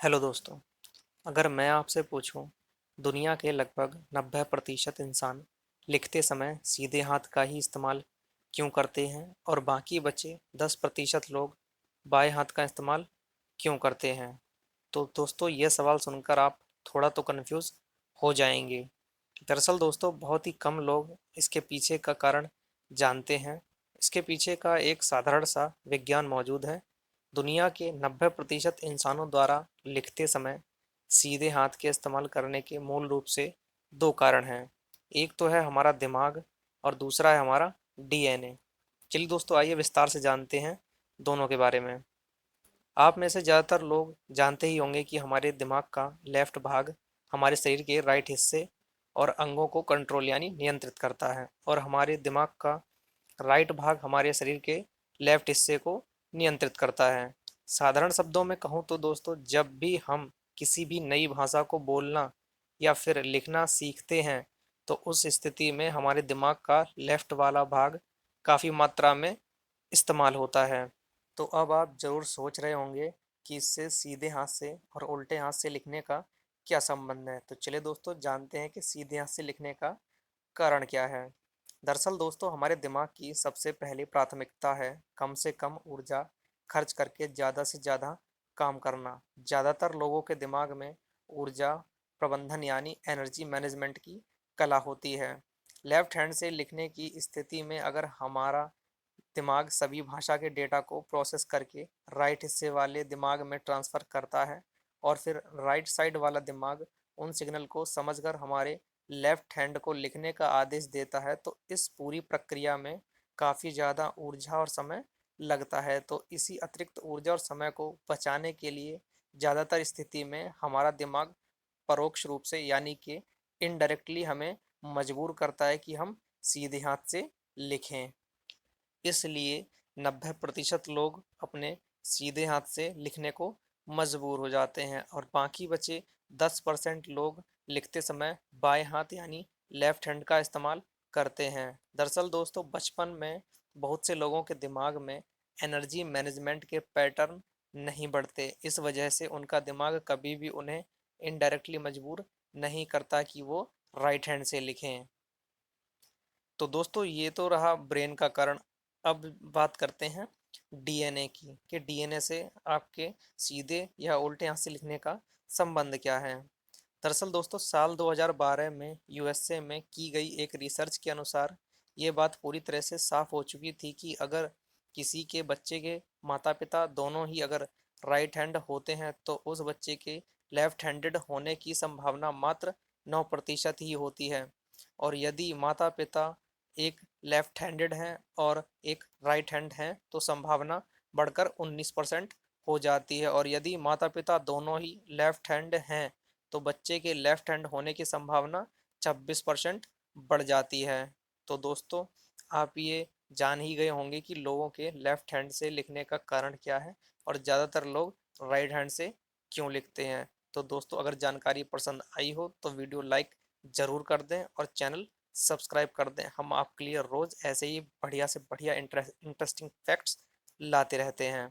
Hello दोस्तों। अगर मैं आपसे पूछूं दुनिया के लगभग 90% इंसान लिखते समय सीधे हाथ का ही इस्तेमाल क्यों करते हैं और बाकी बचे 10% लोग बाएं हाथ का इस्तेमाल क्यों करते हैं, तो दोस्तों ये सवाल सुनकर आप थोड़ा तो कंफ्यूज हो जाएंगे। दरअसल दोस्तों बहुत ही कम लोग इसके पीछे का कारण जानते हैं। इसके पीछे का एक साधारण सा विज्ञान मौजूद है। दुनिया के 90% इंसानों द्वारा लिखते समय सीधे हाथ के इस्तेमाल करने के मूल रूप से दो कारण हैं। एक तो है हमारा दिमाग और दूसरा है हमारा डीएनए। चलिए दोस्तों, आइए विस्तार से जानते हैं दोनों के बारे में। आप में से ज़्यादातर लोग जानते ही होंगे कि हमारे दिमाग का लेफ्ट भाग हमारे शरीर के राइट हिस्से और अंगों को कंट्रोल यानी नियंत्रित करता है, और हमारे दिमाग का राइट भाग हमारे शरीर के लेफ्ट हिस्से को नियंत्रित करता है। साधारण शब्दों में कहूँ तो दोस्तों, जब भी हम किसी भी नई भाषा को बोलना या फिर लिखना सीखते हैं तो उस स्थिति में हमारे दिमाग का लेफ्ट वाला भाग काफ़ी मात्रा में इस्तेमाल होता है। तो अब आप ज़रूर सोच रहे होंगे कि इससे सीधे हाथ से और उल्टे हाथ से लिखने का क्या संबंध है। तो चलिए दोस्तों, जानते हैं कि सीधे हाथ से लिखने का कारण क्या है। दरअसल दोस्तों हमारे दिमाग की सबसे पहली प्राथमिकता है कम से कम ऊर्जा खर्च करके ज़्यादा से ज़्यादा काम करना। ज़्यादातर लोगों के दिमाग में ऊर्जा प्रबंधन यानी एनर्जी मैनेजमेंट की कला होती है। लेफ्ट हैंड से लिखने की स्थिति में अगर हमारा दिमाग सभी भाषा के डेटा को प्रोसेस करके राइट हिस्से वाले दिमाग में ट्रांसफ़र करता है और फिर राइट साइड वाला दिमाग उन सिग्नल को समझकर हमारे लेफ्ट हैंड को लिखने का आदेश देता है, तो इस पूरी प्रक्रिया में काफ़ी ज़्यादा ऊर्जा और समय लगता है। तो इसी अतिरिक्त ऊर्जा और समय को बचाने के लिए ज़्यादातर स्थिति में हमारा दिमाग परोक्ष रूप से यानी कि इनडायरेक्टली हमें मजबूर करता है कि हम सीधे हाथ से लिखें। इसलिए 90% लोग अपने सीधे हाथ से लिखने को मजबूर हो जाते हैं और बाकी बचे 10% लोग लिखते समय बाएं हाथ यानी लेफ्ट हैंड का इस्तेमाल करते हैं। दरअसल दोस्तों बचपन में बहुत से लोगों के दिमाग में एनर्जी मैनेजमेंट के पैटर्न नहीं बढ़ते, इस वजह से उनका दिमाग कभी भी उन्हें इनडायरेक्टली मजबूर नहीं करता कि वो राइट हैंड से लिखें। तो दोस्तों ये तो रहा ब्रेन का कारण। अब बात करते हैं डीएनए की कि डीएनए से आपके सीधे या उल्टे हाथ से लिखने का संबंध क्या है। दरअसल दोस्तों साल 2012 में यूएसए में की गई एक रिसर्च के अनुसार ये बात पूरी तरह से साफ हो चुकी थी कि अगर किसी के बच्चे के माता पिता दोनों ही अगर राइट हैंड होते हैं तो उस बच्चे के लेफ्ट हैंडेड होने की संभावना मात्र 9% ही होती है। और यदि माता पिता एक लेफ्ट हैंडेड हैं और एक राइट हैंड हैं तो संभावना बढ़कर 19% हो जाती है, और यदि माता पिता दोनों ही लेफ्ट हैंड हैं तो बच्चे के लेफ्ट हैंड होने की संभावना 26% बढ़ जाती है। तो दोस्तों आप ये जान ही गए होंगे कि लोगों के लेफ्ट हैंड से लिखने का कारण क्या है और ज़्यादातर लोग राइट हैंड से क्यों लिखते हैं। तो दोस्तों अगर जानकारी पसंद आई हो तो वीडियो लाइक ज़रूर कर दें और चैनल सब्सक्राइब कर दें। हम आपके लिए रोज़ ऐसे ही बढ़िया से बढ़िया इंटरेस्टिंग फैक्ट्स लाते रहते हैं।